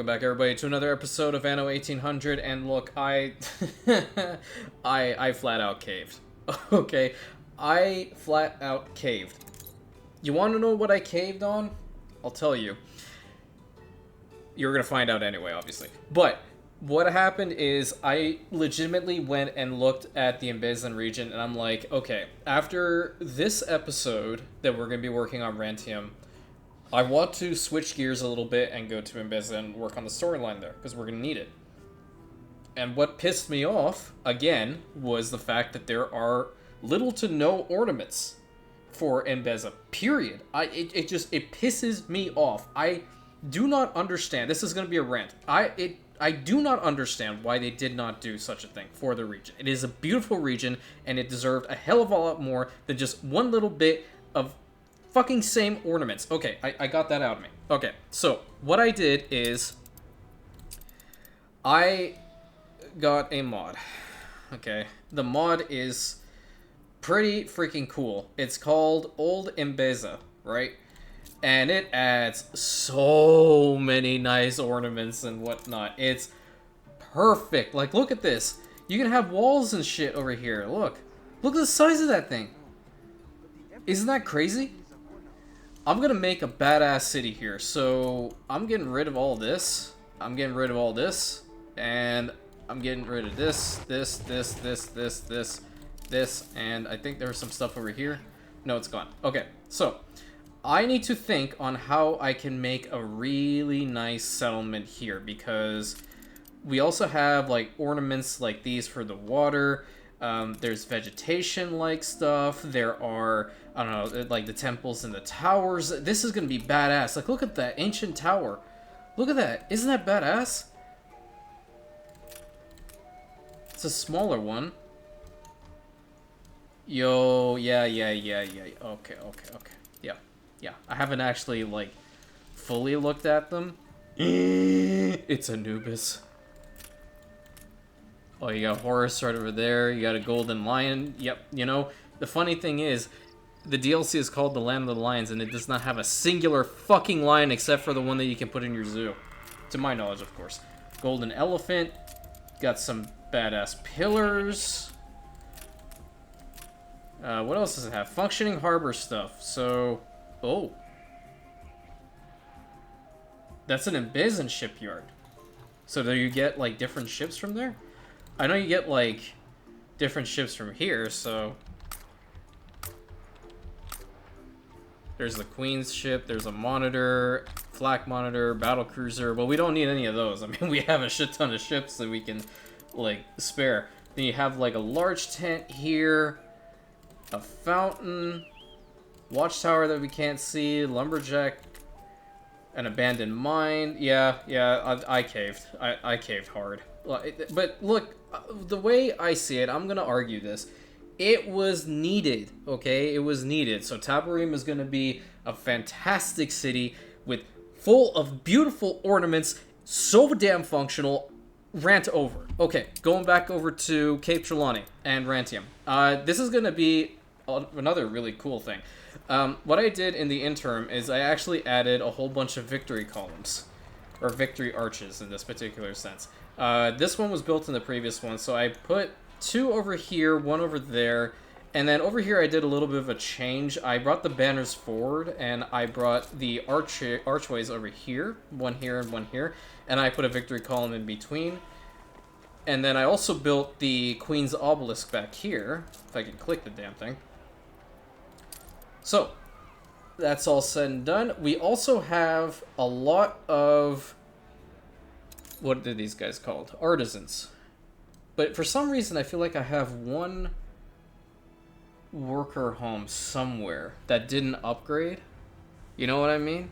back, everybody, to another episode of Anno 1800. And look, I flat out caved. Okay, I flat out caved. You want to know what I caved on? I'll tell you. You're gonna find out anyway, obviously. But what happened is I legitimately went and looked at the Embesa region, and I'm like, okay, after this episode that we're gonna be working on Rantium, I want to switch gears a little bit and go to Embesa and work on the storyline there, because we're going to need it. And what pissed me off, again, was the fact that there are little to no ornaments for Embesa, period. It pisses me off. I do not understand. This is going to be a rant. I do not understand why they did not do such a thing for the region. It is a beautiful region, and it deserved a hell of a lot more than just one little bit of fucking same ornaments. Okay, I got that out of me. Okay, so what I did is I got a mod. Okay, the mod is pretty freaking cool. It's called Old Embesa, right? And it adds so many nice ornaments and whatnot. It's perfect. Like, look at this. You can have walls and shit over here. Look at the size of that thing. Isn't that crazy? I'm gonna make a badass city here, so I'm getting rid of all this. I'm getting rid of all this, and I'm getting rid of this, and I think there's some stuff over here. No, it's gone. Okay, so I need to think on how I can make a really nice settlement here, because we also have like ornaments like these for the water. There's vegetation-like stuff. There are, I don't know, like the temples and the towers. This is gonna be badass. Like, look at that ancient tower. Look at that. Isn't that badass? It's a smaller one. Yo, yeah. Okay. Yeah. I haven't actually, like, fully looked at them. It's Anubis. Oh, you got Horus right over there. You got a golden lion. Yep, you know, the funny thing is, the DLC is called The Land of the Lions, and it does not have a singular fucking lion except for the one that you can put in your zoo. To my knowledge, of course. Golden elephant. Got some badass pillars. What else does it have? Functioning harbor stuff. So, oh. That's an Embesan shipyard. So do you get, like, different ships from there? I know you get, like, different ships from here, so... There's the Queen's ship, there's a monitor, flak monitor, battle cruiser. Well, we don't need any of those. I mean, we have a shit ton of ships that we can, like, spare. Then you have, like, a large tent here, a fountain, watchtower that we can't see, lumberjack, an abandoned mine. Yeah, I caved. I caved hard. But look, the way I see it, I'm gonna argue this. It was needed, okay? It was needed. So Tabarim is gonna be a fantastic city with full of beautiful ornaments, so damn functional. Rant over. Okay, going back over to Cape Trelawney and Rantium. This is gonna be another really cool thing. What I did in the interim is I actually added a whole bunch of victory columns, or victory arches in this particular sense. This one was built in the previous one, so I put 2 over here, 1 over there, and then over here I did a little bit of a change. I brought the banners forward, and I brought the archways over here, 1 here and 1 here, and I put a victory column in between. And then I also built the Queen's Obelisk back here, if I can click the damn thing. So, that's all said and done. We also have a lot of, what are these guys called? Artisans. But for some reason, I feel like I have one worker home somewhere that didn't upgrade. You know what I mean?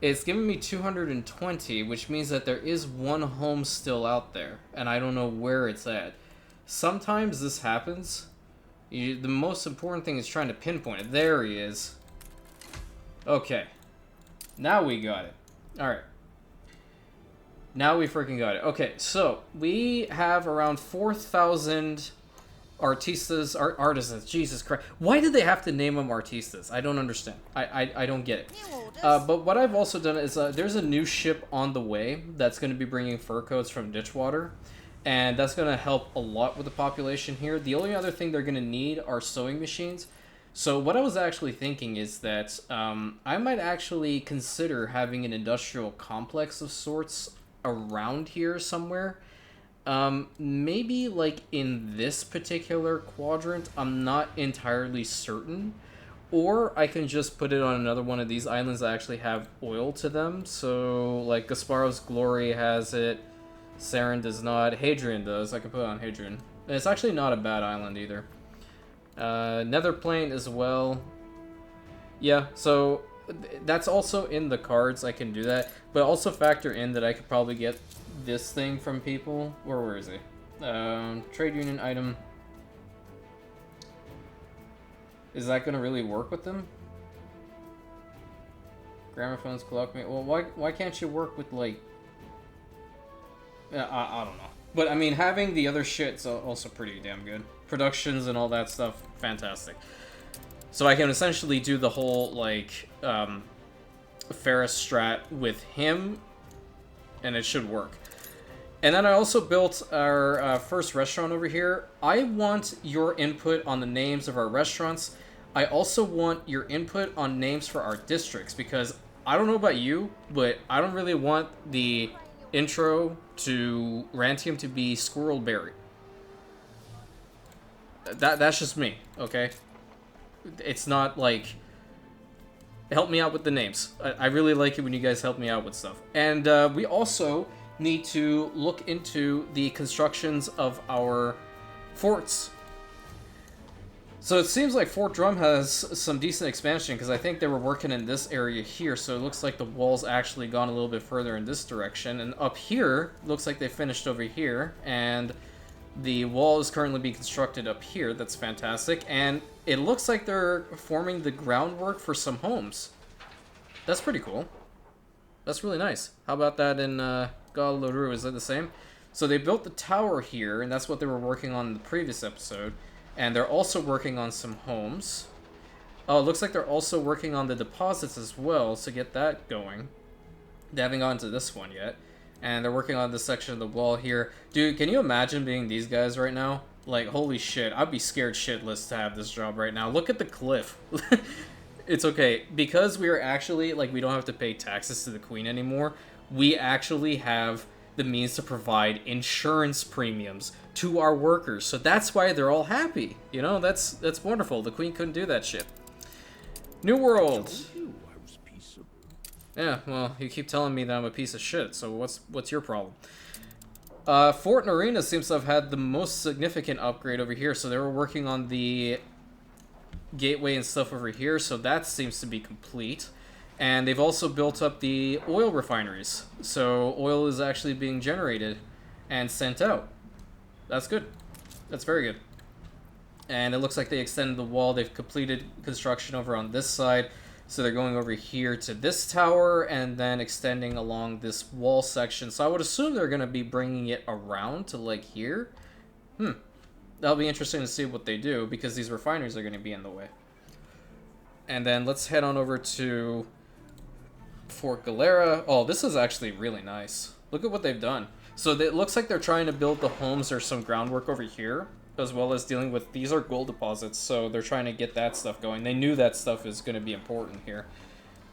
It's giving me 220, which means that there is one home still out there, and I don't know where it's at. Sometimes this happens. The most important thing is trying to pinpoint it. There he is. Okay. Now we got it. Alright. Now we freaking got it. Okay, so we have around 4,000 Artistas, artisans, Jesus Christ. Why did they have to name them artistas? I don't understand. I don't get it. But what I've also done is there's a new ship on the way that's going to be bringing fur coats from Ditchwater. And that's going to help a lot with the population here. The only other thing they're going to need are sewing machines. So what I was actually thinking is that I might actually consider having an industrial complex of sorts around here somewhere. Maybe like in this particular quadrant, I'm not entirely certain. Or I can just put it on another one of these islands that actually have oil to them. So like Gasparo's Glory has it, Saren does not, Hadrian does. I can put it on Hadrian. And it's actually not a bad island either. Nether Plane as well. Yeah, so that's also in the cards. I can do that. But also factor in that I could probably get this thing from people. Where is he? Trade union item. Is that going to really work with them? Gramophones, clock me. Well, why can't you work with, like... I don't know. But, I mean, having the other shit's also pretty damn good. Productions and all that stuff, fantastic. So I can essentially do the whole, like, Ferris strat with him, and it should work. And then I also built our first restaurant over here. I want your input on the names of our restaurants. I also want your input on names for our districts, because I don't know about you, but I don't really want the intro to Rantium to be Squirrelberry. That's just me, okay? It's not like... Help me out with the names. I really like it when you guys help me out with stuff. And we also need to look into the constructions of our forts. So it seems like Fort Drum has some decent expansion, because I think they were working in this area here, so it looks like the wall's actually gone a little bit further in this direction. And up here, looks like they finished over here, and the wall is currently being constructed up here. That's fantastic. And it looks like they're forming the groundwork for some homes. That's pretty cool. That's really nice. How about that in Galaru? Is that the same? So they built the tower here, and that's what they were working on in the previous episode. And they're also working on some homes. Oh, it looks like they're also working on the deposits as well to get that going. They haven't gotten to this one yet. And they're working on this section of the wall here. Dude, can you imagine being these guys right now? Like, holy shit, I'd be scared shitless to have this job right now. Look at the cliff. It's okay. Because we are actually, like, we don't have to pay taxes to the queen anymore. We actually have the means to provide insurance premiums to our workers. So that's why they're all happy. You know, that's wonderful. The queen couldn't do that shit. New World. Yeah, well, you keep telling me that I'm a piece of shit, so what's your problem? Fort and Arena seems to have had the most significant upgrade over here, so they were working on the gateway and stuff over here, so that seems to be complete. And they've also built up the oil refineries, so oil is actually being generated and sent out. That's good. That's very good. And it looks like they extended the wall. They've completed construction over on this side. So they're going over here to this tower and then extending along this wall section. So I would assume they're going to be bringing it around to like here. That'll be interesting to see what they do, because these refineries are going to be in the way. And then let's head on over to Fort Galera. Oh, this is actually really nice. Look at what they've done. So it looks like they're trying to build the homes or some groundwork over here, as well as dealing with, these are gold deposits, so they're trying to get that stuff going. They knew that stuff is going to be important here.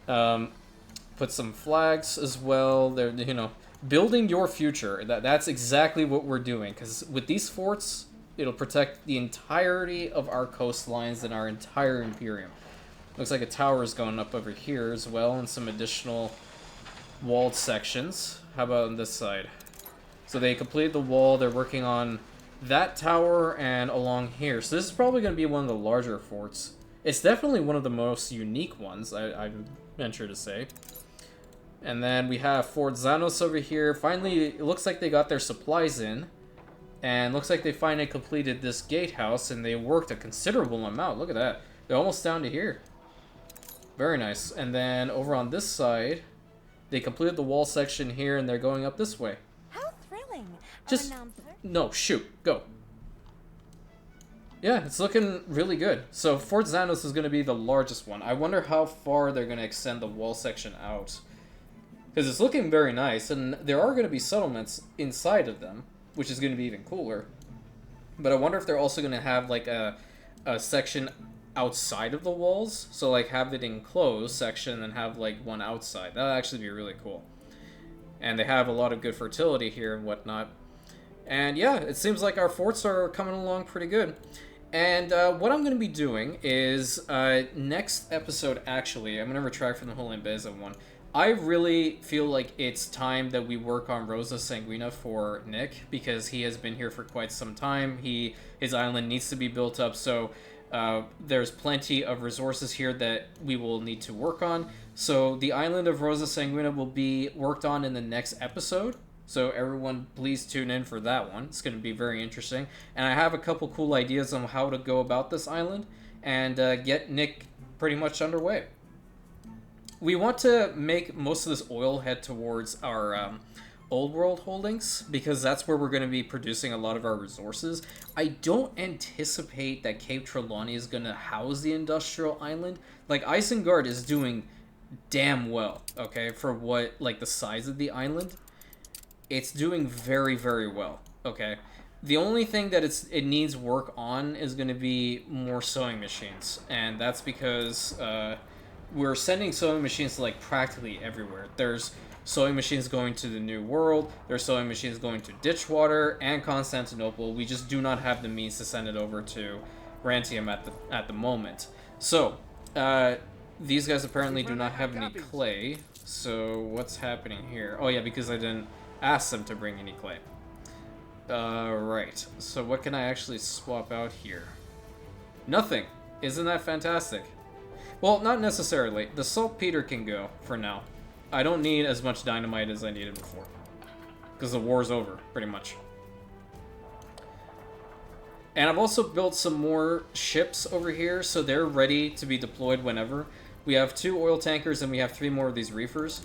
Put some flags as well. They're, you know, building your future. That's exactly what we're doing, because with these forts, it'll protect the entirety of our coastlines and our entire Imperium. Looks like a tower is going up over here as well, and some additional walled sections. How about on this side? So they completed the wall. They're working on that tower and along here. So this is probably going to be one of the larger forts. It's definitely one of the most unique ones, I venture to say. And then we have Fort Zanos over here. Finally, it looks like they got their supplies in. And looks like they finally completed this gatehouse, and they worked a considerable amount. Look at that. They're almost down to here. Very nice. And then over on this side, they completed the wall section here, and they're going up this way. How thrilling! Just... No, shoot. Go. Yeah, it's looking really good. So Fort Xanos is going to be the largest one. I wonder how far they're going to extend the wall section out. Because it's looking very nice, and there are going to be settlements inside of them, which is going to be even cooler. But I wonder if they're also going to have like a section outside of the walls. So like have it enclosed section and have like one outside. That'll actually be really cool. And they have a lot of good fertility here and whatnot. And yeah, it seems like our forts are coming along pretty good. And what I'm going to be doing is, next episode, actually, I'm going to retract from the whole Embesa one. I really feel like it's time that we work on Rosa Sanguina for Nick, because he has been here for quite some time. His island needs to be built up, so there's plenty of resources here that we will need to work on. So the island of Rosa Sanguina will be worked on in the next episode. So everyone, please tune in for that one. It's going to be very interesting. And I have a couple cool ideas on how to go about this island and get Nick pretty much underway. We want to make most of this oil head towards our old world holdings, because that's where we're going to be producing a lot of our resources. I don't anticipate that Cape Trelawney is going to house the industrial island. Like, Isengard is doing damn well, okay, for what, like, the size of the island. It's doing very, very well, okay? The only thing that it needs work on is going to be more sewing machines, and that's because we're sending sewing machines to, like, practically everywhere. There's sewing machines going to the New World, there's sewing machines going to Ditchwater and Constantinople. We just do not have the means to send it over to Rantium at the moment. So, these guys apparently do not have any clay, so what's happening here? Oh yeah, because I didn't ask them to bring any clay. Right. So what can I actually swap out here? Nothing. Isn't that fantastic? Well, not necessarily. The saltpeter can go for now. I don't need as much dynamite as I needed before, because the war's over, pretty much. And I've also built some more ships over here, so they're ready to be deployed whenever. We have 2 oil tankers and we have 3 more of these reefers.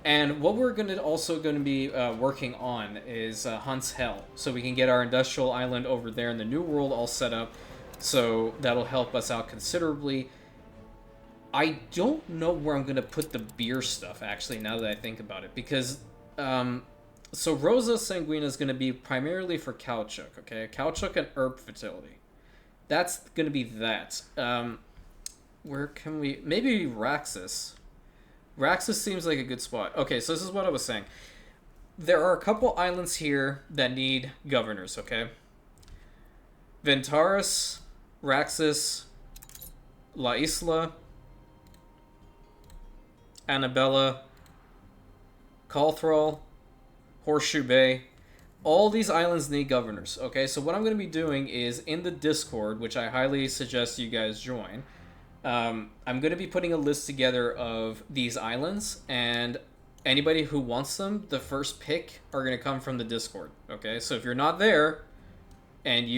And what we're also going to be working on is Hunt's Hell, so we can get our industrial island over there in the New World all set up, so that'll help us out considerably. I don't know where I'm going to put the beer stuff, actually, now that I think about it, because, so Rosa Sanguina is going to be primarily for Caoutchouc, okay? Caoutchouc and herb fertility. That's going to be that. Where can we, maybe Raxus. Raxus seems like a good spot. Okay, so this is what I was saying. There are a couple islands here that need governors, okay? Ventaris, Raxus, La Isla, Annabella, Calthrall, Horseshoe Bay. All these islands need governors, okay? So what I'm going to be doing is in the Discord, which I highly suggest you guys join, I'm going to be putting a list together of these islands, and anybody who wants them, the first pick are going to come from the Discord, okay? So if you're not there, and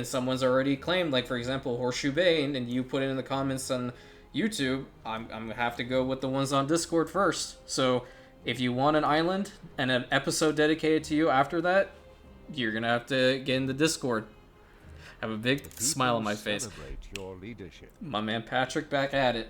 someone's already claimed, like, for example, Horseshoe Bay, and you put it in the comments on YouTube, I'm going to have to go with the ones on Discord first. So if you want an island and an episode dedicated to you after that, you're going to have to get in the Discord. Have a big smile on my face. Your leadership. My man Patrick back at it.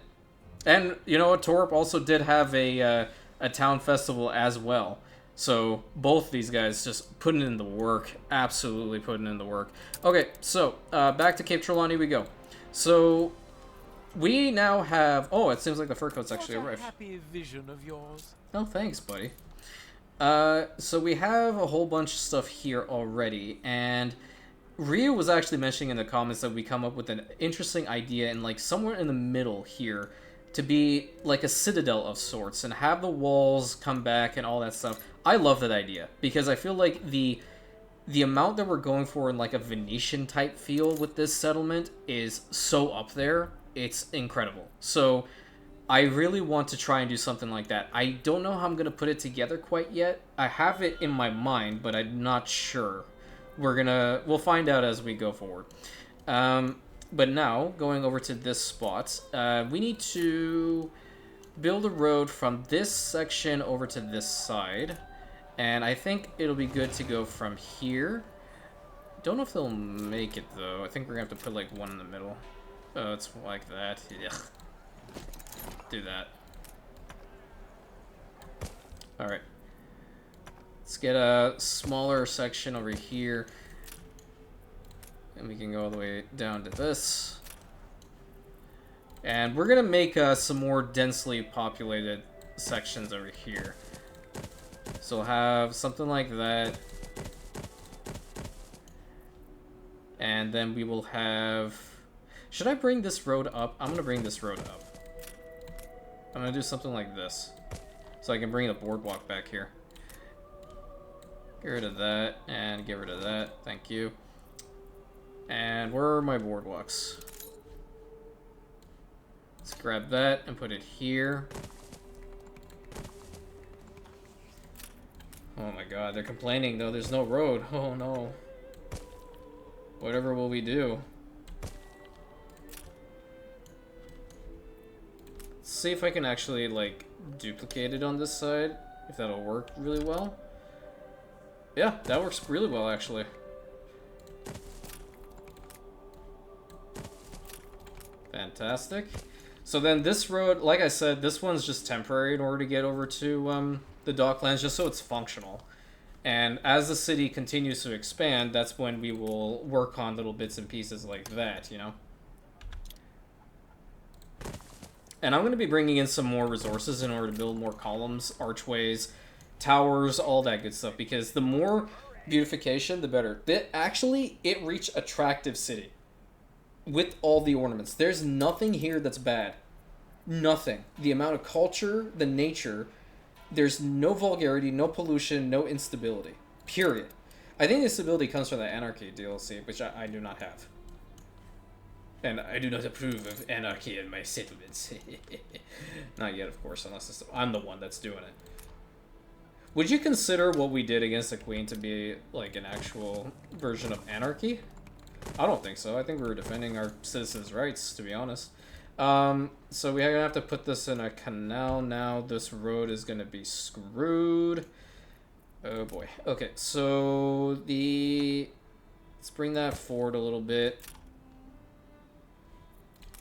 And you know what, Torp also did have a town festival as well. So both these guys just putting in the work, absolutely putting in the work. Okay, so back to Cape Trelawney we go. So we now have, oh, it seems like the fur coat's actually arrived. Happy vision of yours. Oh, thanks, buddy. So we have a whole bunch of stuff here already, and Ryu was actually mentioning in the comments that we come up with an interesting idea in, like, somewhere in the middle here to be like a citadel of sorts and have the walls come back and all that stuff. I love that idea because I feel like the amount that we're going for in, like, a Venetian type feel with this settlement is so up there. It's incredible. So I really want to try and do something like that. I don't know how I'm going to put it together quite yet. I have it in my mind, but I'm not sure. We'll find out as we go forward. But now, going over to this spot, we need to build a road from this section over to this side. And I think it'll be good to go from here don't know if they'll make it, though. I think we're gonna have to put, like, one in the middle. Oh, it's like that. Ugh. Do that. Alright. Let's get a smaller section over here. And we can go all the way down to this. And we're gonna make some more densely populated sections over here. So we'll have something like that. And then we will have... Should I bring this road up? I'm gonna bring this road up. I'm gonna do something like this. So I can bring the boardwalk back here. Get rid of that, and get rid of that. Thank you. And where are my boardwalks? Let's grab that and put it here. Oh my god, they're complaining though, there's no road. Oh no. Whatever will we do? Let's see if I can actually, like, duplicate it on this side. If that'll work really well. Yeah, that works really well, actually. Fantastic. So then this road, like I said, this one's just temporary in order to get over to the docklands, just so it's functional. And as the city continues to expand, that's when we will work on little bits and pieces like that, you know? And I'm going to be bringing in some more resources in order to build more columns, archways, towers, all that good stuff. Because the more beautification, the better. It reached attractive city. With all the ornaments. There's nothing here that's bad. Nothing. The amount of culture, the nature, there's no vulgarity, no pollution, no instability. Period. I think the instability comes from the Anarchy DLC, which I do not have. And I do not approve of anarchy in my settlements. Not yet, of course, unless I'm the one that's doing it. Would you consider what we did against the Queen to be, like, an actual version of anarchy? I don't think so. I think we were defending our citizens' rights, to be honest. So we're gonna have to put this in a canal now. This road is gonna be screwed. Oh boy. Okay, so let's bring that forward a little bit.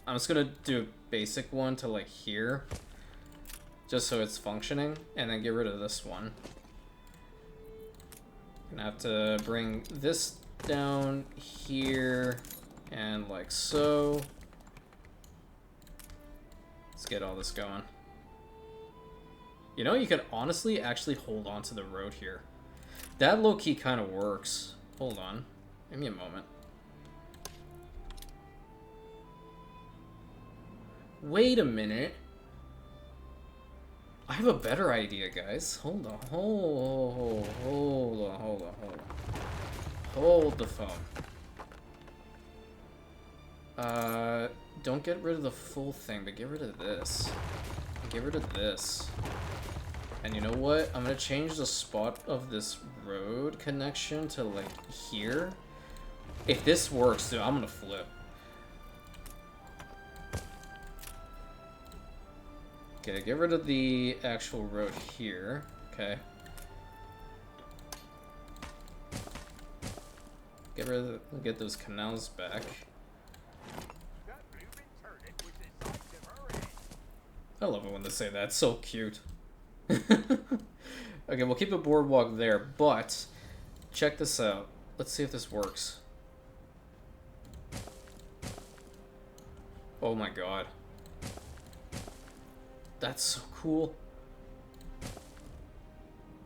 I'm just gonna do a basic one to, like, here. Just so it's functioning. And then get rid of this one. Gonna have to bring this down here and like so. Let's get all this going. You know, you could honestly actually hold on to the road here. That low-key kind of works. Hold on. Give me a moment. Wait a minute. I have a better idea, guys. Hold on. Hold on. Hold the phone. Don't get rid of the full thing, but get rid of this. Get rid of this. And you know what? I'm gonna change the spot of this road connection to, like, here. If this works, dude, I'm gonna flip. Okay, get rid of the actual road here. Okay. Get those canals back. I love it when they say that. It's so cute. Okay, we'll keep a boardwalk there, but check this out. Let's see if this works. Oh my god. That's so cool.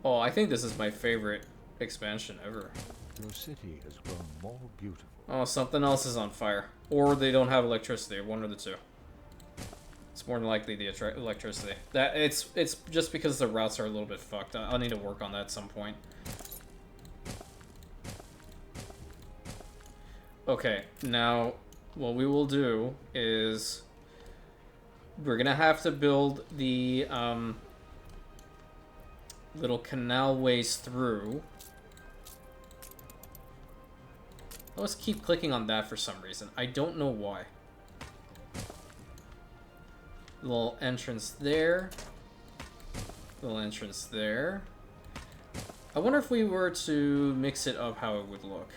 Oh, I think this is my favorite expansion ever. Your city has grown more beautiful. Oh, something else is on fire. Or they don't have electricity, one or the two. It's more than likely the electricity. It's just because the routes are a little bit fucked. I'll need to work on that at some point. Okay, now what we will do is we're gonna have to build the little canal ways through. Let's keep clicking on that for some reason. I don't know why. Little entrance there. Little entrance there. I wonder if we were to mix it up how it would look.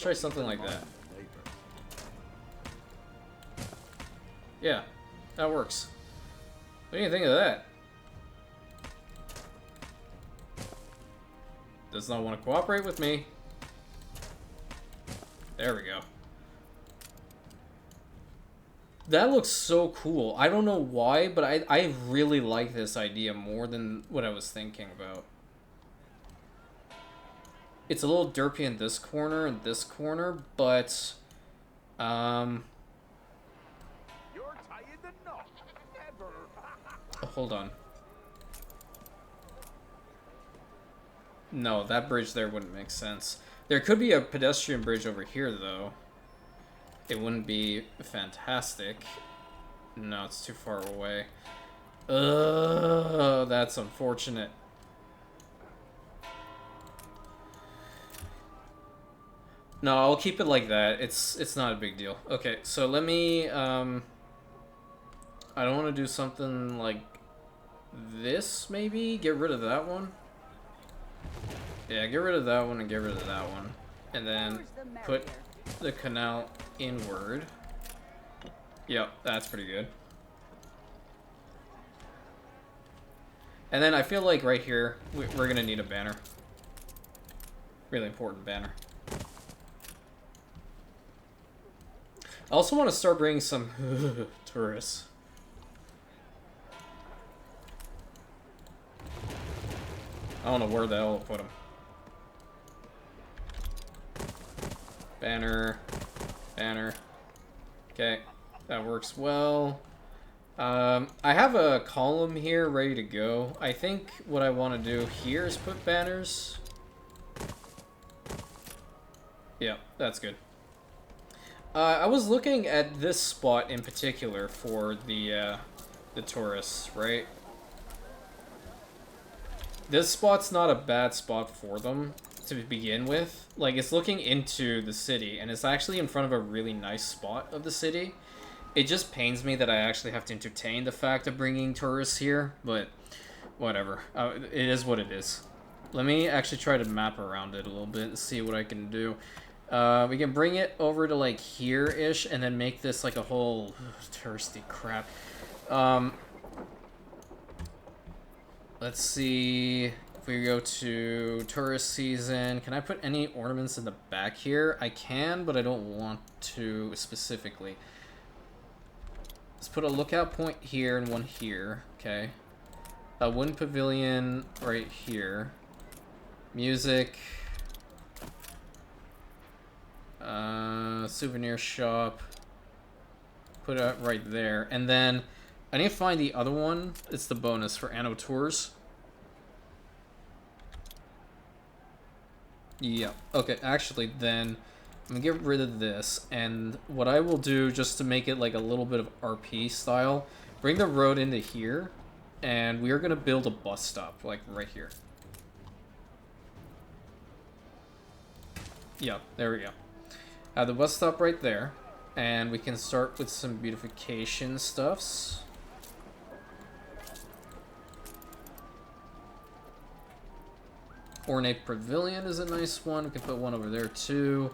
try something like that. Yeah, that works. What do you think of that? Does not want to cooperate with me. There we go. That looks so cool. I don't know why, but I really like this idea more than what I was thinking about. It's a little derpy in this corner and this corner, but You're tired enough. Ever. oh, hold on. No, that bridge there wouldn't make sense. There could be a pedestrian bridge over here, though. It wouldn't be fantastic. No, it's too far away. Ugh, that's unfortunate. No, I'll keep it like that. It's not a big deal. Okay, so let me I don't want to do something like this, maybe? Get rid of that one. Yeah, get rid of that one and get rid of that one. And then put the canal inward. Yep, that's pretty good. And then I feel like right here, we're gonna need a banner. Really important banner. I also want to start bringing some tourists. I don't know where the hell to put them. Banner. Banner. Okay, that works well. I have a column here ready to go. I think what I want to do here is put banners. Yeah, that's good. I was looking at this spot in particular for the tourists, right? This spot's not a bad spot for them to begin with. Like, it's looking into the city, and it's actually in front of a really nice spot of the city. It just pains me that I actually have to entertain the fact of bringing tourists here, but whatever. It is what it is. Let me actually try to map around it a little bit and see what I can do. We can bring it over to like here-ish and then make this like a whole touristy crap. Let's see if we go to tourist season. Can I put any ornaments in the back here? I can, but I don't want to specifically. Let's put a lookout point here and one here. Okay. A wooden pavilion right here. Music. Souvenir shop. Put it right there. And then I need to find the other one. It's the bonus for Anno tours. Yeah. Okay, actually then I'm gonna get rid of this, and what I will do just to make it like a little bit of RP style, bring the road into here, and we are gonna build a bus stop like right here. Yeah, there we go. Have the bus stop right there, and we can start with some beautification stuffs. Ornate pavilion is a nice one. We can put one over there too.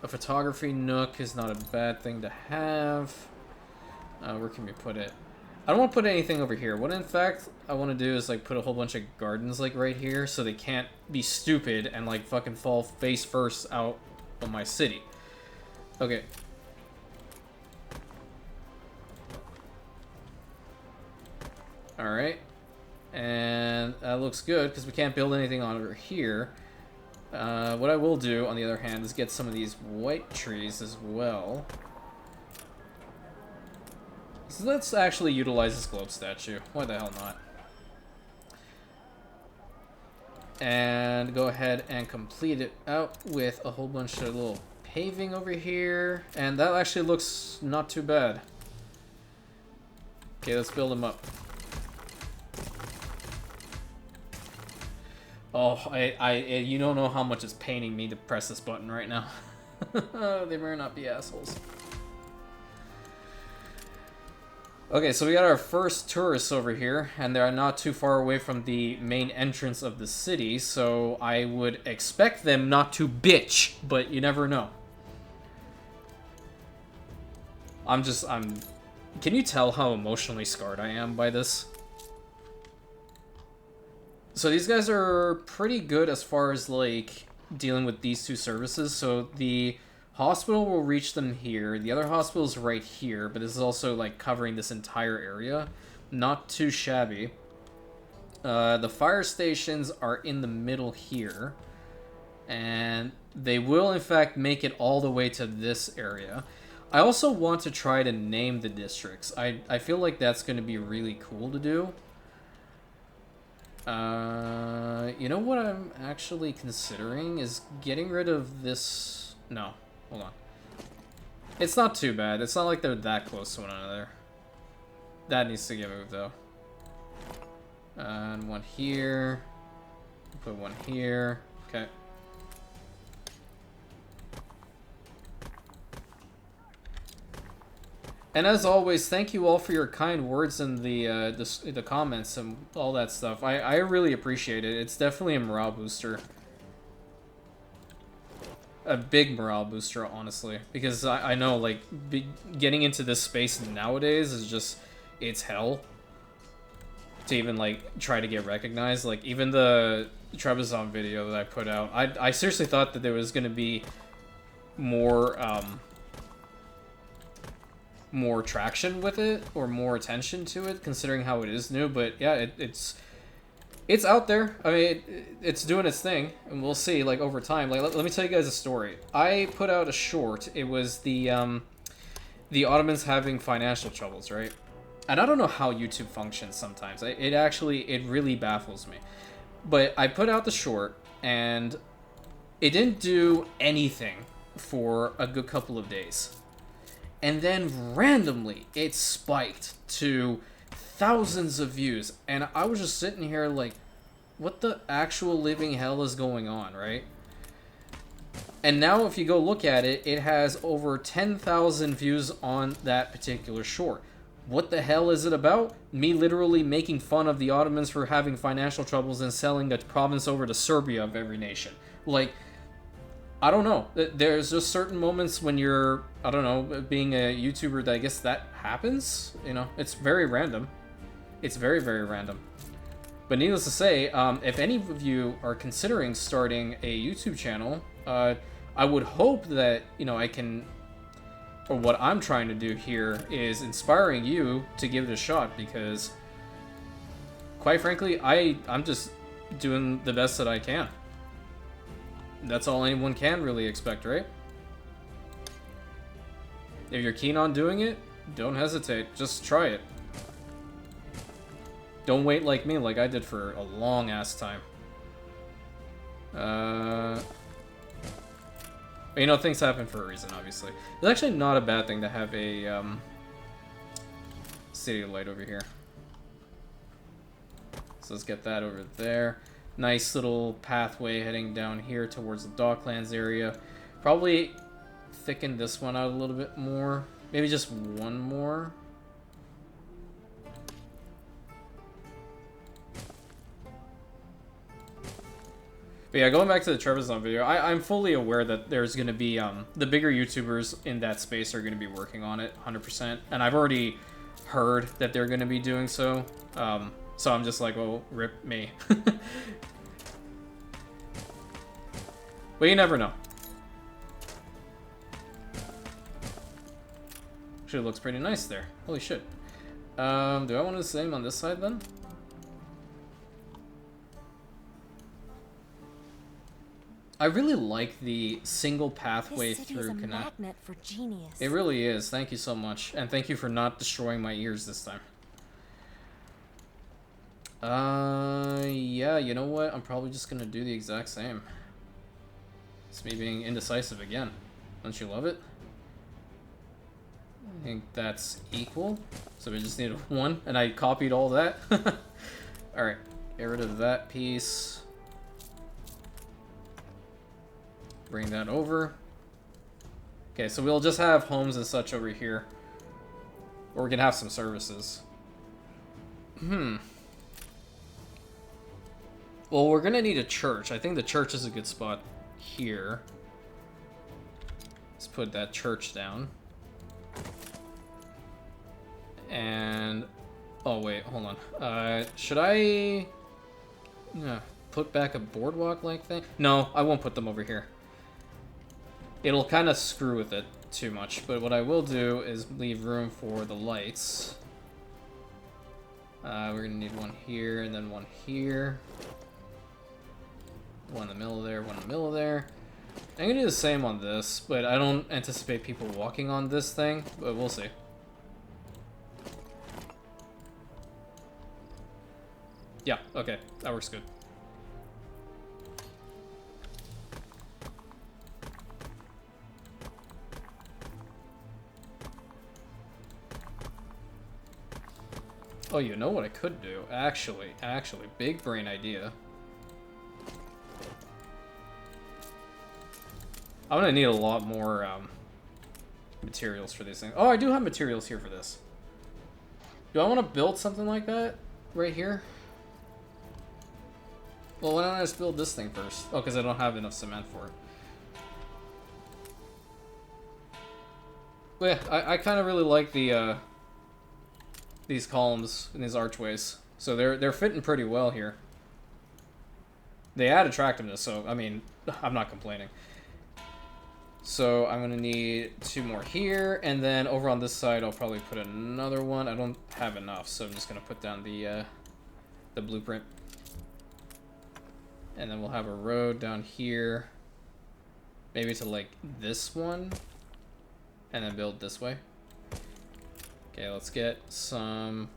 A photography nook is not a bad thing to have. Where can we put it? I don't want to put anything over here. What in fact I want to do is like put a whole bunch of gardens like right here so they can't be stupid and like fucking fall face first out of my city. Okay. Alright. And that looks good because we can't build anything on over here. What I will do, on the other hand, is get some of these white trees as well. So let's actually utilize this globe statue. Why the hell not? And go ahead and complete it out with a whole bunch of little paving over here. And that actually looks not too bad. Okay, let's build them up. Oh, you don't know how much it's paining me to press this button right now. They better not be assholes. Okay, so we got our first tourists over here, and they're not too far away from the main entrance of the city, so I would expect them not to bitch, but you never know. I'm Can you tell how emotionally scarred I am by this? So these guys are pretty good as far as, like, dealing with these two services. So the hospital will reach them here. The other hospital is right here, but this is also, like, covering this entire area. Not too shabby. The fire stations are in the middle here. And they will, in fact, make it all the way to this area. I also want to try to name the districts. I feel like that's going to be really cool to do. You know what I'm actually considering is getting rid of this... No, hold on. It's not too bad. It's not like they're that close to one another. That needs to get moved, though. And one here. Put one here. Okay. And as always, thank you all for your kind words in the comments and all that stuff. I really appreciate it. It's definitely a morale booster. A big morale booster, honestly. Because I know, like, getting into this space nowadays is just... It's hell. To even, like, try to get recognized. Like, even the Trebizond video that I put out, I seriously thought that there was going to be more... more traction with it, or more attention to it, considering how it is new. But yeah, it's out there. I mean, it's doing its thing, and we'll see, like, over time. Like, let me tell you guys a story. I put out a short. It was the Ottomans having financial troubles, right? And I don't know how YouTube functions sometimes. It really baffles me. But I put out the short, and it didn't do anything for a good couple of days. And then randomly, it spiked to thousands of views. And I was just sitting here like, what the actual living hell is going on, right? And now if you go look at it, it has over 10,000 views on that particular short. What the hell is it about? Me literally making fun of the Ottomans for having financial troubles and selling a province over to Serbia of every nation. Like... I don't know. There's just certain moments when you're, I don't know, being a YouTuber that I guess that happens. You know, it's very random. It's very, very random. But needless to say, if any of you are considering starting a YouTube channel, I would hope that, you know, I can, or what I'm trying to do here is inspiring you to give it a shot, because quite frankly, I'm just doing the best that I can. That's all anyone can really expect, right? If you're keen on doing it, don't hesitate. Just try it. Don't wait like me, like I did for a long-ass time. But you know, things happen for a reason, obviously. It's actually not a bad thing to have a city light over here. So let's get that over there. Nice little pathway heading down here towards the Docklands area. Probably thicken this one out a little bit more. Maybe just one more. But yeah, going back to the Trebizond video, I'm fully aware that there's going to be, the bigger YouTubers in that space are going to be working on it, 100%. And I've already heard that they're going to be doing so. So I'm just like, well, rip me. But you never know. Actually, it looks pretty nice there. Holy shit. Do I want to do the same on this side then? I really like the single pathway through Canal. Magnet for genius. It really is. Thank you so much. And thank you for not destroying my ears this time. Yeah, you know what? I'm probably just gonna do the exact same. It's me being indecisive again. Don't you love it? I think that's equal. So we just need one, and I copied all that. Alright, get rid of that piece. Bring that over. Okay, so we'll just have homes and such over here. Or we can have some services. Well, we're gonna need a church. I think the church is a good spot here. Let's put that church down. And oh wait, hold on. Should I put back a boardwalk like thing? No, I won't put them over here. It'll kind of screw with it too much. But what I will do is leave room for the lights. We're gonna need one here and then one here. One in the middle there, one in the middle there. I'm gonna do the same on this, but I don't anticipate people walking on this thing, but we'll see. Yeah, okay, that works good. Oh, you know what I could do? Actually, big brain idea. I'm gonna need a lot more materials for these things. Oh, I do have materials here for this. Do I want to build something like that right here? Well, why don't I just build this thing first? Oh, because I don't have enough cement for it. But yeah, I kind of really like the these columns and these archways. So they're fitting pretty well here. They add attractiveness, so I mean, I'm not complaining. So I'm gonna need 2 more here, and then over on this side I'll probably put another one. I don't have enough, so I'm just gonna put down the blueprint. And then we'll have a road down here, maybe to like this one, and then build this way. Okay, let's get some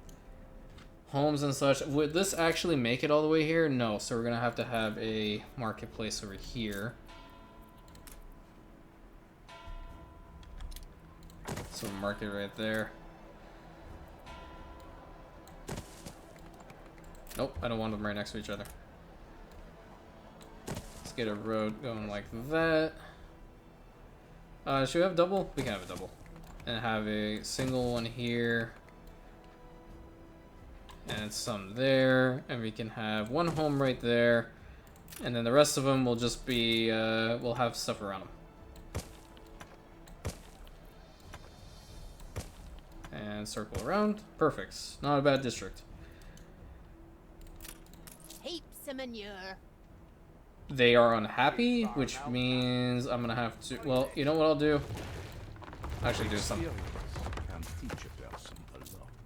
homes and such. Would this actually make it all the way here? No, so we're gonna have to have a marketplace over here. So mark it right there. Nope, I don't want them right next to each other. Let's get a road going like that. Should we have double? We can have a double. And have a single one here. And some there. And we can have one home right there. And then the rest of them will just be, we'll have stuff around them. And circle around. Perfect. Not a bad district. Heaps of manure. They are unhappy, which means I'm gonna have to. Well, you know what I'll do? Actually, do something.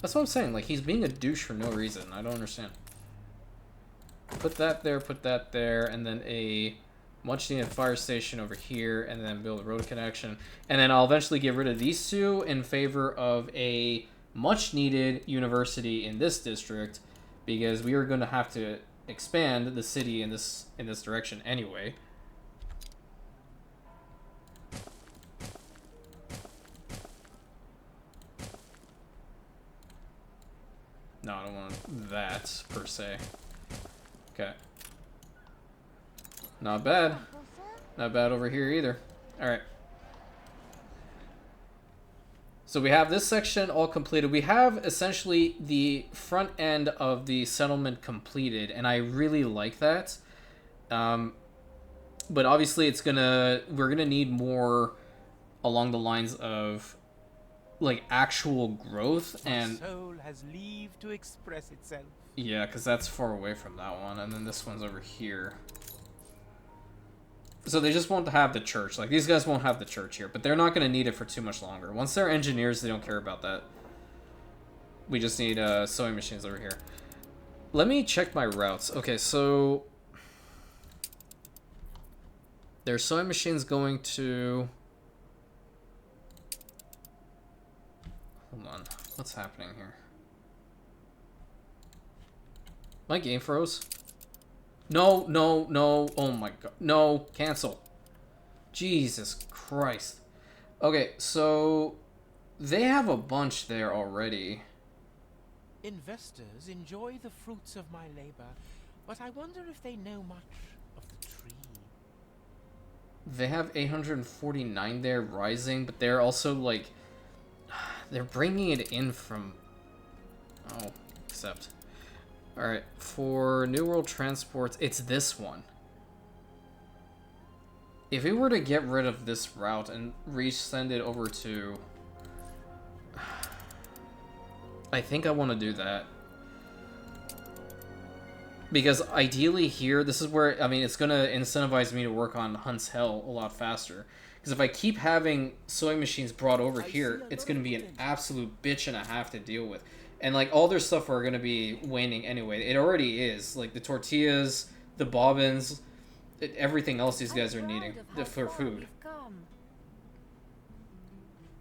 That's what I'm saying. Like, he's being a douche for no reason. I don't understand. Put that there, and then a much needed fire station over here, and then build a road connection. And then I'll eventually get rid of these two in favor of a much needed university in this district, because we are going to have to expand the city in this direction anyway. No, I don't want that per se. Okay. Not bad. Not bad over here either. Alright. So we have this section all completed. We have essentially the front end of the settlement completed, and I really like that. But obviously we're gonna need more along the lines of like actual growth, and soul has leave to express itself. yeah, because that's far away from that one, and then this one's over here. So they just won't have the church. Like, these guys won't have the church here, but they're not going to need it for too much longer. Once they're engineers, they don't care about that. We just need sewing machines over here. Let me check my routes. Okay, so there's sewing machines going to... Hold on. What's happening here? My game froze. No, no, no. Oh my god. No, cancel. Jesus Christ. Okay, so they have a bunch there already. Investors enjoy the fruits of my labor, but I wonder if they know much of the tree. They have 849 there rising, but they're also like... They're bringing it in from... Oh, except... Alright, for New World Transports, it's this one. If we were to get rid of this route and resend it over to... I think I want to do that. Because ideally here, this is where, I mean, it's going to incentivize me to work on Hunt's Hell a lot faster. Because if I keep having sewing machines brought over here, it's going to be an absolute bitch and a half to deal with. And, like, all their stuff are going to be waning anyway. It already is. Like, the tortillas, the bobbins, everything else these guys are needing for food.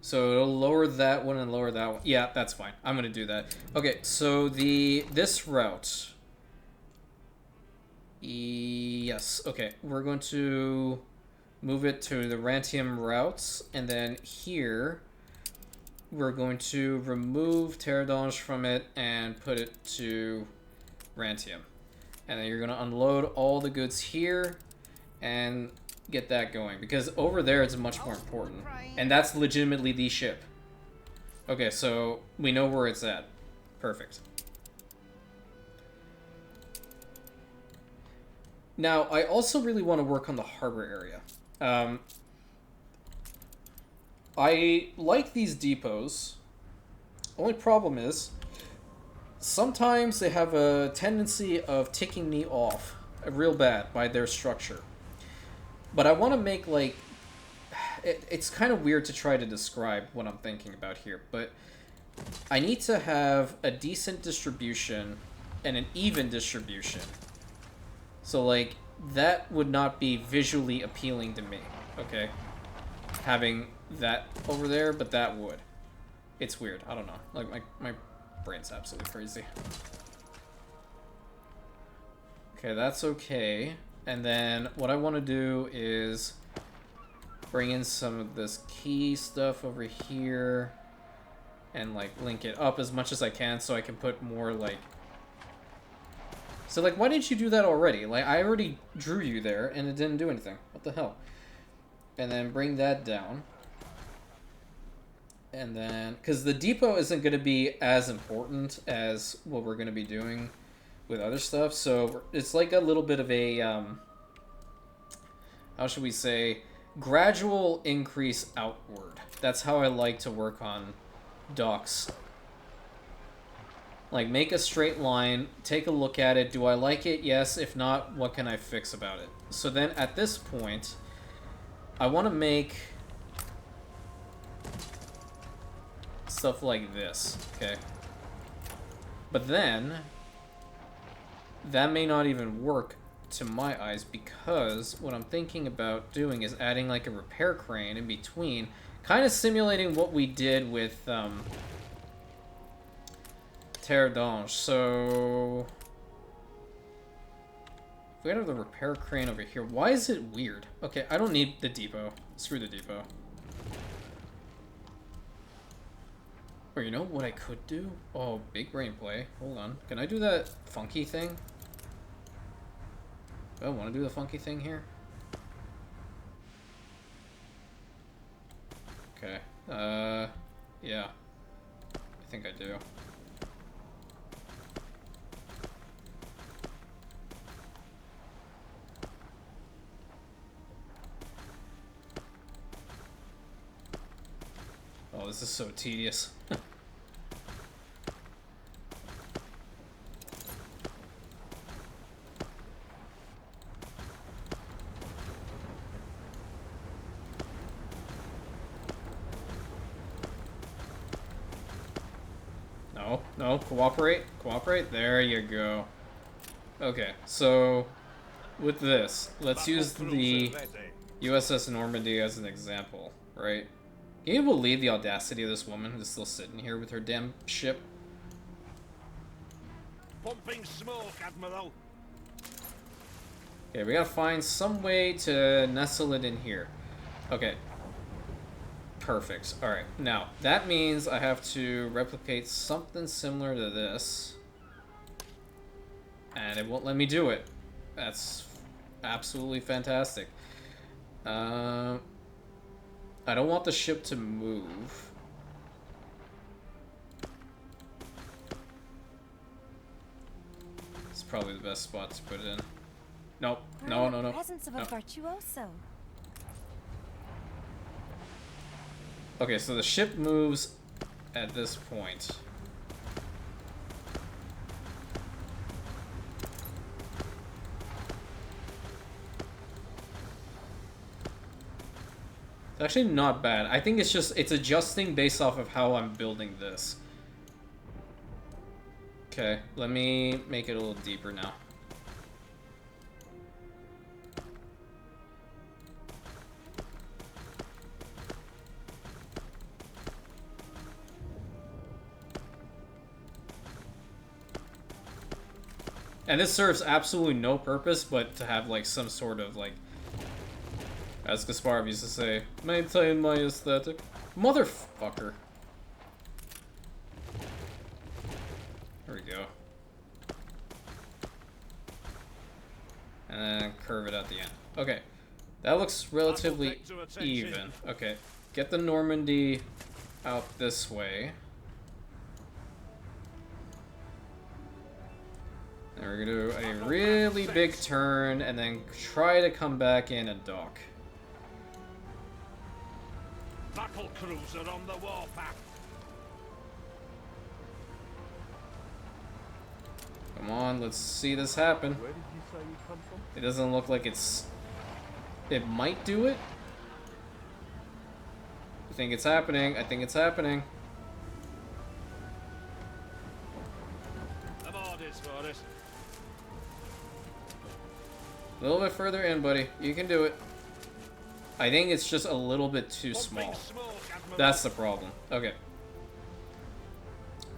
So it'll lower that one and lower that one. Yeah, that's fine. I'm going to do that. Okay, so this route... Yes, okay. We're going to move it to the Rantium routes, and then here we're going to remove Terradonge from it and put it to Rantium. And then you're going to unload all the goods here and get that going, because over there it's much more important. And that's legitimately the ship. Okay, so we know where it's at. Perfect. Now, I also really want to work on the harbor area. I like these depots. Only problem is, sometimes they have a tendency of ticking me off real bad by their structure. But I want to make, like... It's kind of weird to try to describe what I'm thinking about here, but I need to have a decent distribution and an even distribution. So, like, that would not be visually appealing to me, okay? Having that over there, but that would. It's weird. I don't know. Like, my brain's absolutely crazy. Okay, that's okay. And then what I want to do is bring in some of this key stuff over here and, like, link it up as much as I can so I can put more, like... So, like, why didn't you do that already? Like, I already drew you there, and it didn't do anything. What the hell? And then bring that down. And then... Because the depot isn't going to be as important as what we're going to be doing with other stuff. So, it's like a little bit of a... how should we say? Gradual increase outward. That's how I like to work on docks. Like, make a straight line, take a look at it. Do I like it? Yes. If not, what can I fix about it? So then, at this point, I want to make stuff like this, okay? But then, that may not even work to my eyes, because what I'm thinking about doing is adding, like, a repair crane in between, kind of simulating what we did with, Terradonge. So if we have the repair crane over here, why is it weird? Okay, I don't need the depot. Screw the depot. Or you know what I could do? Oh, big brain play. Hold on. Can I do that funky thing? Do I want to do the funky thing here? Okay. Yeah. I think I do. Oh, this is so tedious. No, cooperate. Cooperate. There you go. Okay, so with this, let's use the USS Normandy as an example, right? Can you believe the audacity of this woman who's still sitting here with her damn ship? Pumping smoke, Admiral. Okay, we gotta find some way to nestle it in here. Okay. Perfect. Alright, now, that means I have to replicate something similar to this. And it won't let me do it. That's absolutely fantastic. I don't want the ship to move. It's probably the best spot to put it in. Nope. No. Presence of a virtuoso. Okay, so the ship moves at this point. It's actually not bad. I think it's adjusting based off of how I'm building this. Okay, let me make it a little deeper now. And this serves absolutely no purpose but to have like some sort of like, as Kasparov used to say, maintain my aesthetic. Motherfucker. There we go. And then curve it at the end. Okay. That looks relatively even. Okay. Get the Normandy out this way. And we're gonna do a really big turn and then try to come back in and dock. Battle cruiser on the warpath. Come on, let's see this happen. Where did you say you come from? It doesn't look like it might do it. I think it's happening. I think it's happening. I'm orders for it. A little bit further in, buddy. You can do it. I think it's just a little bit too small. That's the problem. Okay.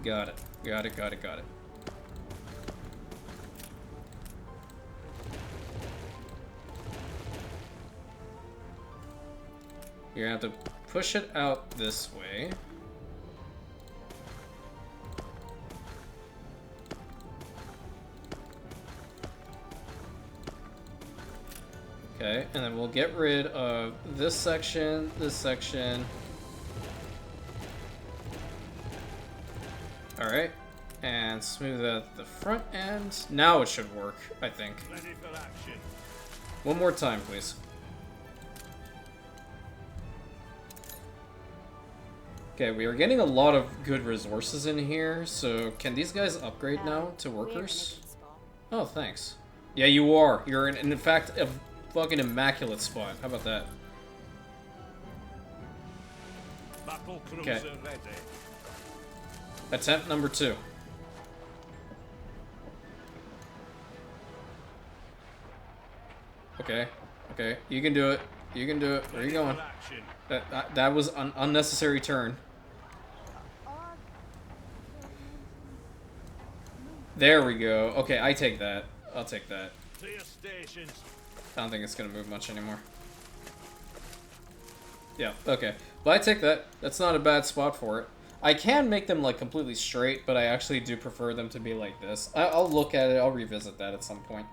Got it. Got it, got it, got it. You're gonna have to push it out this way. Okay, and then we'll get rid of this section, this section. Alright, and smooth out the front end. Now it should work, I think. Ready for action. One more time, please. Okay, we are getting a lot of good resources in here, so can these guys upgrade now to workers? Oh, thanks. Yeah, you are. You're in fact, a fucking immaculate spot. How about that? Battle cruiser Okay. ready. Attempt number 2. Okay. Okay. You can do it. You can do it. Where are you Ready going? for action. That was an unnecessary turn. There we go. Okay, I take that. I'll take that. To your stations. I don't think it's gonna move much anymore. Yeah, okay. But I take that. That's not a bad spot for it. I can make them like completely straight, but I actually do prefer them to be like this. I'll look at it. I'll revisit that at some point.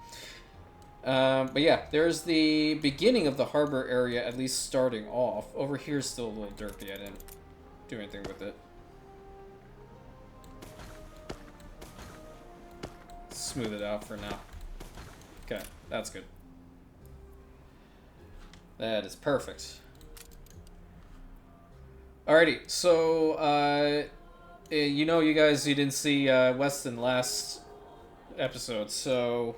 But yeah, there's the beginning of the harbor area, at least starting off. Over here is still a little dirty. I didn't do anything with it. Smooth it out for now. Okay, that's good. That is perfect. Alrighty, so, you know, you didn't see Weston last episode, so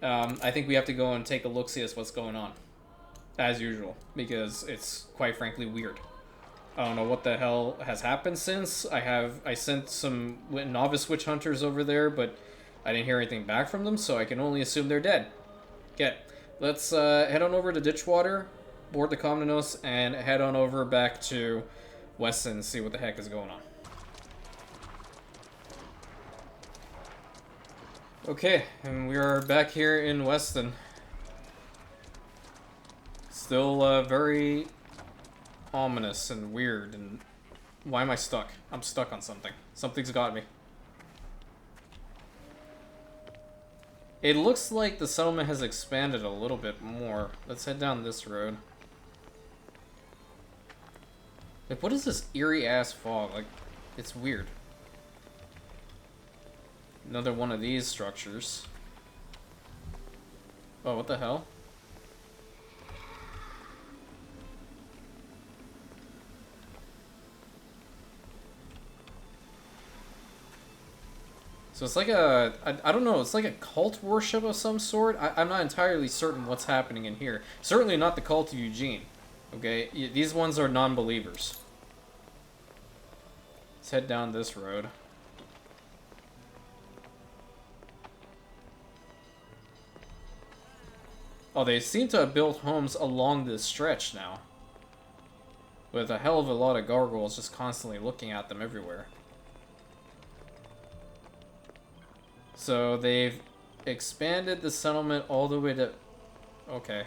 I think we have to go and take a look-see at what's going on, as usual, because it's quite frankly weird. I don't know what the hell has happened since. I sent some novice witch hunters over there, but I didn't hear anything back from them, so I can only assume they're dead. Okay, let's head on over to Ditchwater, board the Commonos, and head on over back to Weston and see what the heck is going on. Okay, and we are back here in Weston. Still very ominous and weird, and why am I stuck? I'm stuck on something. Something's got me. It looks like the settlement has expanded a little bit more. Let's head down this road. Like, what is this eerie-ass fog? Like, it's weird. Another one of these structures. Oh, what the hell? So it's like I don't know, it's like a cult worship of some sort. I'm not entirely certain what's happening in here. Certainly not the cult of Eugene. Okay, these ones are non-believers. Let's head down this road. Oh, they seem to have built homes along this stretch now. With a hell of a lot of gargoyles just constantly looking at them everywhere. So they've expanded the settlement all the way to... Okay.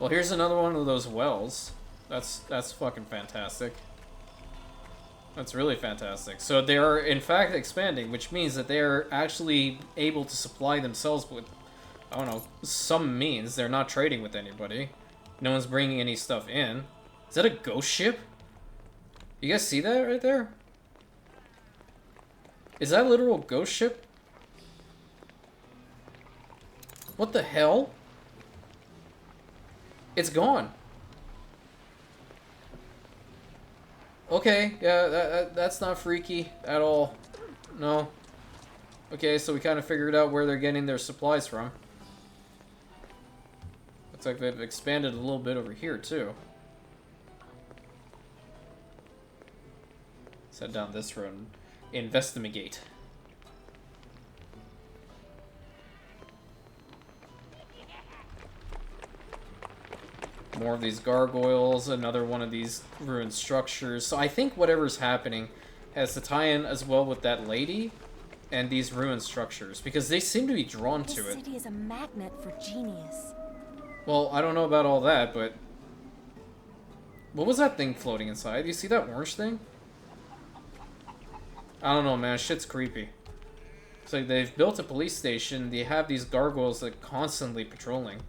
Well, here's another one of those wells. That's fucking fantastic. That's really fantastic. So they are, in fact, expanding, which means that they are actually able to supply themselves with, I don't know, some means. They're not trading with anybody. No one's bringing any stuff in. Is that a ghost ship? You guys see that right there? Is that a literal ghost ship? What the hell? It's gone. Okay, yeah, that's not freaky at all. No. Okay, so we kind of figured out where they're getting their supplies from. Looks like they've expanded a little bit over here, too. Let's head down this road and investigate. More of these gargoyles, another one of these ruined structures. So I think whatever's happening has to tie in as well with that lady and these ruined structures, because they seem to be drawn to it. This city is a magnet for genius. Well, I don't know about all that, but... What was that thing floating inside? You see that orange thing? I don't know, man. Shit's creepy. It's like they've built a police station. They have these gargoyles that constantly patrolling.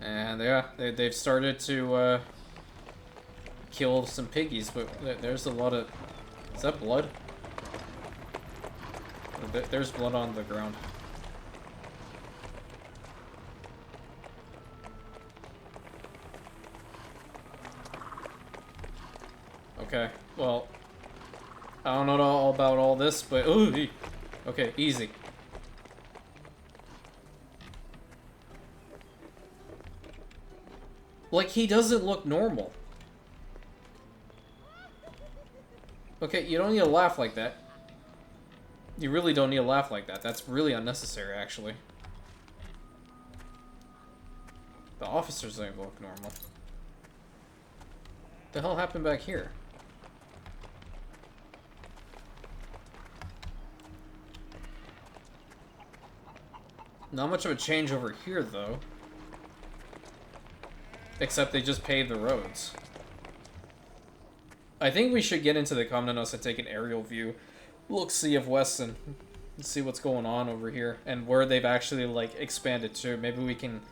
And yeah, they've started to kill some piggies, but there's a lot of... Is that blood? There's blood on the ground. Okay, well, I don't know all about all this, but... Ooh, okay, easy. Like, he doesn't look normal. Okay, you don't need to laugh like that. You really don't need to laugh like that. That's really unnecessary, actually. The officers don't look normal. What the hell happened back here? Not much of a change over here, though. Except they just paved the roads. I think we should get into the Comnanos and take an aerial view. Look-see of Weston. And see what's going on over here. And where they've actually, like, expanded to. Maybe we can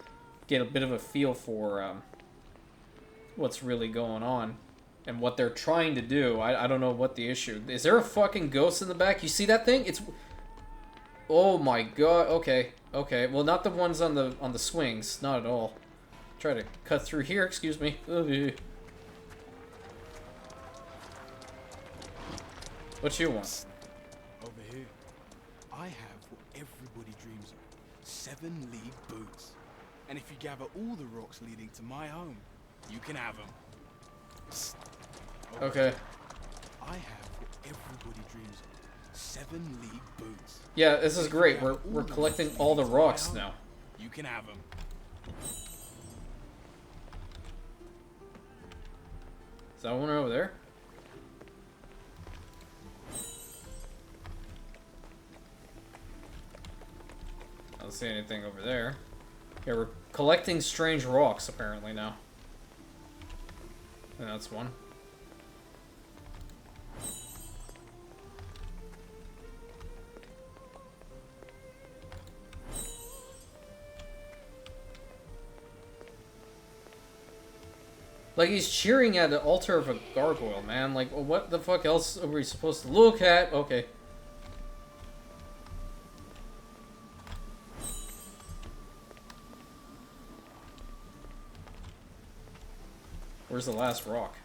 get a bit of a feel for what's really going on. And what they're trying to do. I don't know what the issue. Is there a fucking ghost in the back? You see that thing? It's... Oh my god. Okay. Okay. Well, not the ones on the swings. Not at all. Try to cut through here, excuse me. What you want? Over here, I have what everybody dreams of. 7 league boots. And if you gather all the rocks leading to my home, you can have them. Okay. I have what everybody dreams of. 7 league boots. Yeah, this is great. We're collecting all the rocks now. You can have them. Is that one over there? I don't see anything over there. Yeah, we're collecting strange rocks apparently now. And that's one. Like, he's cheering at the altar of a gargoyle, man. Like, what the fuck else are we supposed to look at? Okay. Where's the last rock?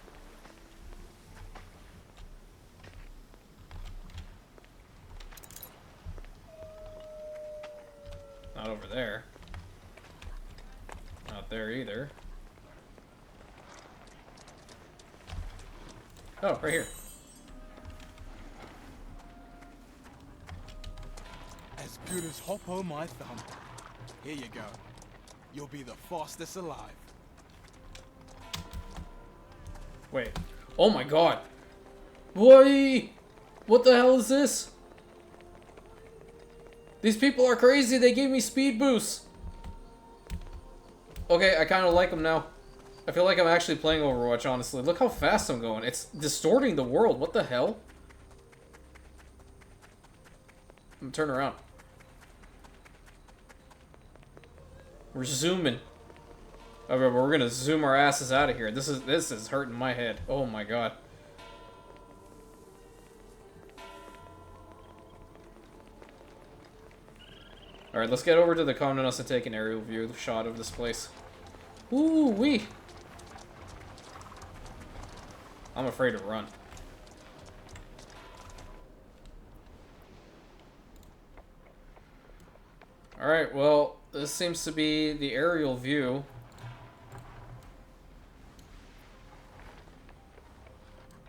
Not over there. Not there either. Oh, right here. As good as hop on my thumb. Here you go. You'll be the fastest alive. Wait. Oh my god. Boy! What the hell is this? These people are crazy. They gave me speed boosts. Okay, I kind of like them now. I feel like I'm actually playing Overwatch, honestly. Look how fast I'm going. It's distorting the world. What the hell? I'm gonna turn around. We're zooming. Okay, we're gonna zoom our asses out of here. This is hurting my head. Oh my god. Alright, let's get over to the Commandant and take an aerial view shot of this place. Ooh wee! I'm afraid to run. Alright, well, this seems to be the aerial view.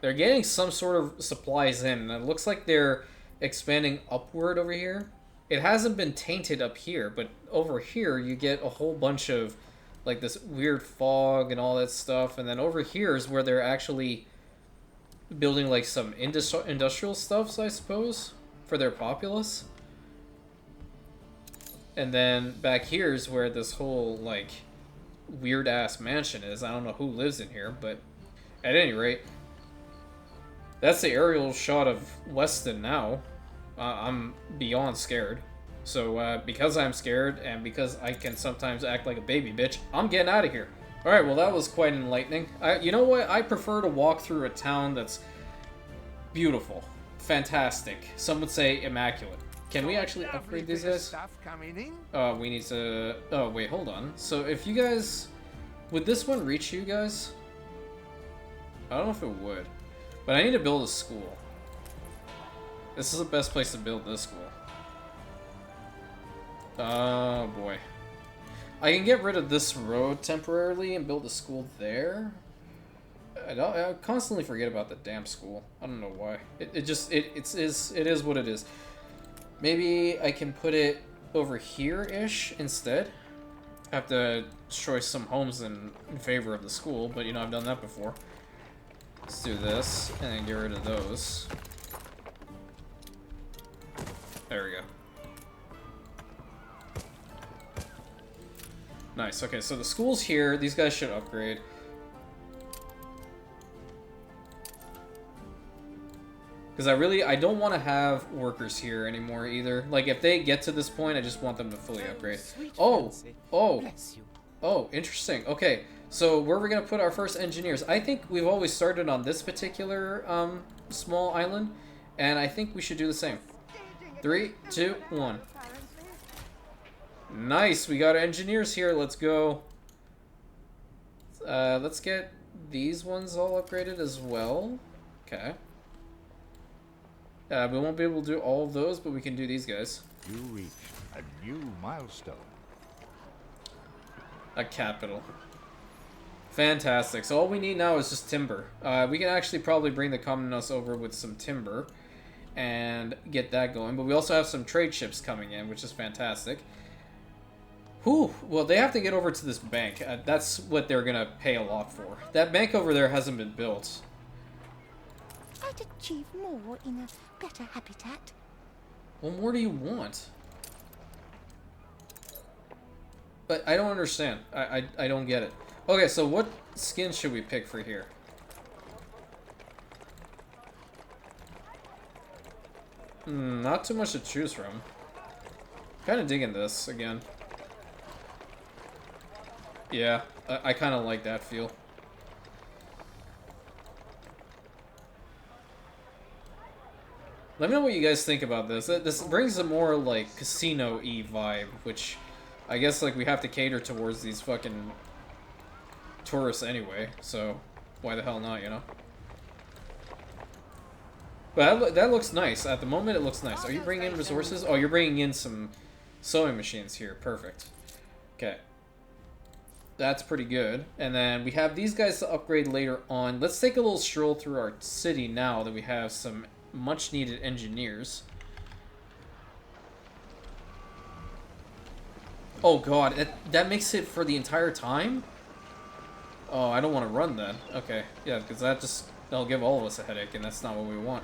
They're getting some sort of supplies in, and it looks like they're expanding upward over here. It hasn't been tainted up here, but over here you get a whole bunch of like this weird fog and all that stuff, and then over here is where they're actually building like some industrial stuffs, I suppose, for their populace. And then back here is where this whole like weird ass mansion is. I don't know who lives in here, but at any rate, that's the aerial shot of Weston now. I'm beyond scared. So because I'm scared and because I can sometimes act like a baby bitch, I'm getting out of here. Alright, well that was quite enlightening. You know what? I prefer to walk through a town that's beautiful, fantastic. Some would say immaculate. Can we actually upgrade these guys? We need to... Oh, wait, hold on. So if you guys... Would this one reach you guys? I don't know if it would. But I need to build a school. This is the best place to build this school. Oh, boy. I can get rid of this road temporarily and build a school there. I constantly forget about the damn school. I don't know why. It is what it is. Maybe I can put it over here-ish instead. I have to destroy some homes in favor of the school, but you know, I've done that before. Let's do this, and then get rid of those. There we go. Nice, okay, so the school's here. These guys should upgrade. Because I don't want to have workers here anymore either. Like, if they get to this point, I just want them to fully upgrade. Oh, interesting. Okay, so where are we going to put our first engineers? I think we've always started on this particular small island, and I think we should do the same. 3, 2, 1. Nice, we got engineers here. Let's go. Let's get these ones all upgraded as well. Okay. We won't be able to do all of those, but we can do these guys. You reached a new milestone. A capital. Fantastic. So all we need now is just timber. We can actually probably bring the Commandant over with some timber and get that going. But we also have some trade ships coming in, which is fantastic. Whew. Well, they have to get over to this bank. That's what they're going to pay a lot for. That bank over there hasn't been built. I'd achieve more in a better habitat. What more do you want? But I don't understand. I don't get it. Okay, so what skin should we pick for here? Not too much to choose from. Kind of digging this again. Yeah, I kind of like that feel. Let me know what you guys think about this. This brings a more, like, casino-y vibe, which I guess, like, we have to cater towards these fucking tourists anyway, so why the hell not, you know? But that looks nice. At the moment, it looks nice. Are you bringing in resources? Oh, you're bringing in some Sewing machines here. Perfect. Okay. That's pretty good. And then we have these guys to upgrade later on. Let's take a little stroll through our city now that we have some much needed engineers. Oh god, that makes it for the entire time? Oh, I don't want to run that. Okay, yeah, because that'll give all of us a headache, and that's not what we want.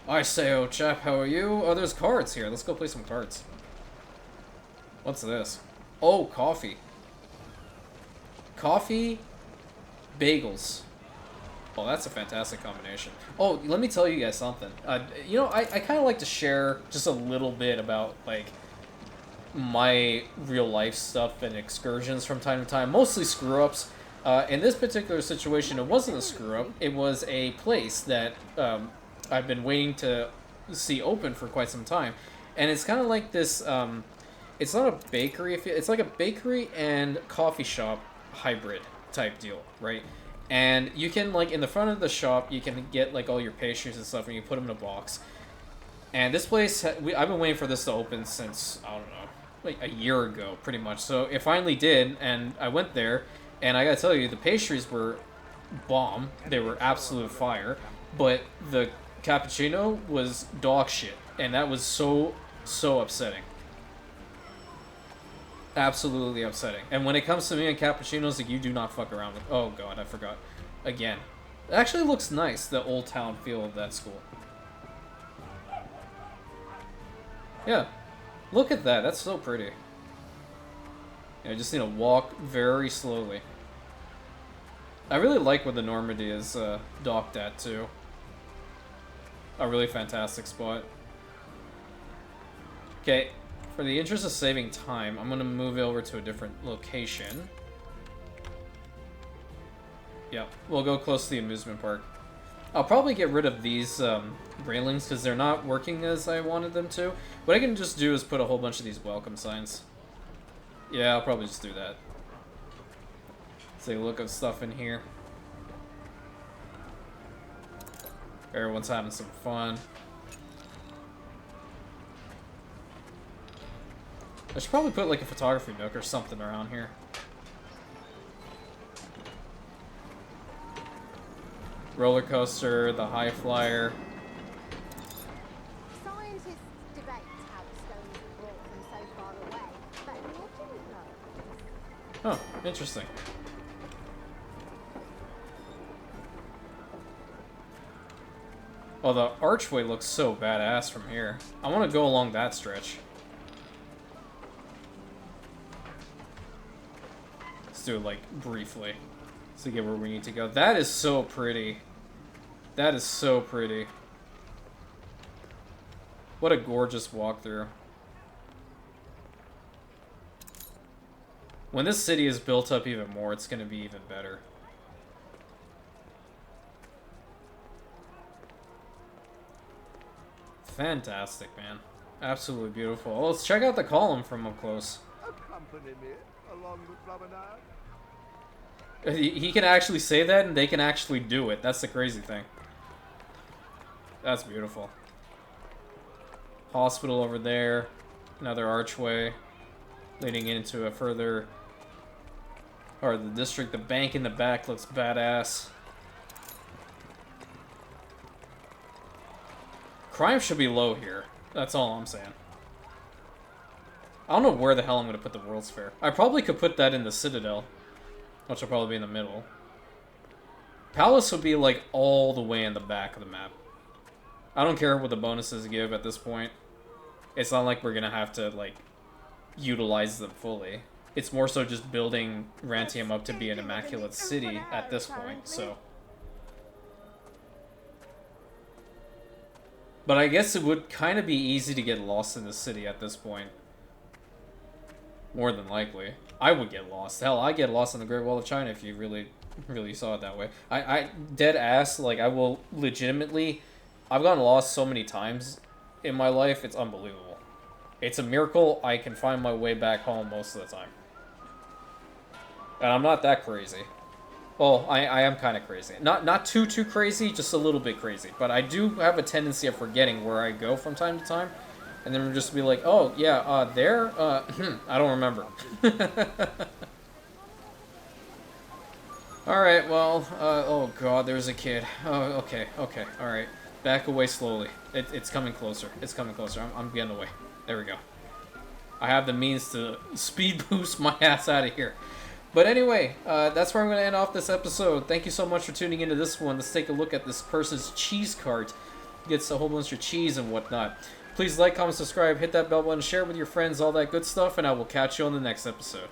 I say, oh chap, how are you? Oh, there's cards here. Let's go play some cards. What's this? Oh, coffee. Coffee, bagels. Oh, that's a fantastic combination. Oh, let me tell you guys something. You know, I kind of like to share just a little bit about, like, my real life stuff and excursions from time to time. Mostly screw-ups. In this particular situation, it wasn't a screw-up. It was a place that I've been waiting to see open for quite some time. And it's kind of like this... it's not a bakery. It's like a bakery and coffee shop hybrid type deal, right? And you can, like, in the front of the shop, you can get, like, all your pastries and stuff, and you put them in a box. And this place, I've been waiting for this to open since, I don't know, like a year ago, pretty much. So it finally did, and I went there, and I gotta tell you, the pastries were bomb. They were absolute fire, but the cappuccino was dog shit, and that was so upsetting. Absolutely upsetting. And when it comes to me and cappuccinos, like, you do not fuck around with... Oh god, I forgot. Again. It actually looks nice, the old town feel of that school. Yeah. Look at that, that's so pretty. Yeah, I just need to walk very slowly. I really like where the Normandy is docked at, too. A really fantastic spot. Okay. For the interest of saving time, I'm going to move over to a different location. Yeah, we'll go close to the amusement park. I'll probably get rid of these railings because they're not working as I wanted them to. What I can just do is put a whole bunch of these welcome signs. Yeah, I'll probably just do that. Let's take a look at stuff in here. Everyone's having some fun. I should probably put, like, a photography nook or something around here. Roller coaster, the high flyer. Scientists debate how the stones were brought from so far away, but what do you know? Oh, interesting. Oh, the archway looks so badass from here. I want to go along that stretch. Do it, like, briefly to get where we need to go. That is so pretty. That is so pretty. What a gorgeous walkthrough. When this city is built up even more, it's going to be even better. Fantastic, man. Absolutely beautiful. Oh, let's check out the column from up close. Accompany me along the promenade. He can actually say that, and they can actually do it. That's the crazy thing. That's beautiful. Hospital over there. Another archway leading into a further part of the district. The bank in the back looks badass. Crime should be low here. That's all I'm saying. I don't know where the hell I'm going to put the World's Fair. I probably could put that in the Citadel, which will probably be in the middle. Palace would be, like, all the way in the back of the map. I don't care what the bonuses give at this point. It's not like we're going to have to, like, utilize them fully. It's more so just building Rantium up to be an immaculate city at this point, so... But I guess it would kind of be easy to get lost in the city at this point. More than likely. I would get lost. Hell, I get lost in the Great Wall of China if you really saw it that way. I dead ass, like, I will legitimately... I've gotten lost so many times in my life, it's unbelievable. It's a miracle I can find my way back home most of the time. And I'm not that crazy. Well, I am kind of crazy. Not too crazy, just a little bit crazy. But I do have a tendency of forgetting where I go from time to time. And then we'll just be like, oh, yeah, there? I don't remember. Alright, well, oh god, there's a kid. Oh, okay, alright. Back away slowly. It's coming closer. It's coming closer. I'm getting away. There we go. I have the means to speed boost my ass out of here. But anyway, that's where I'm going to end off this episode. Thank you so much for tuning into this one. Let's take a look at this person's cheese cart. Gets a whole bunch of cheese and whatnot. Please like, comment, subscribe, hit that bell button, share it with your friends, all that good stuff, and I will catch you on the next episode.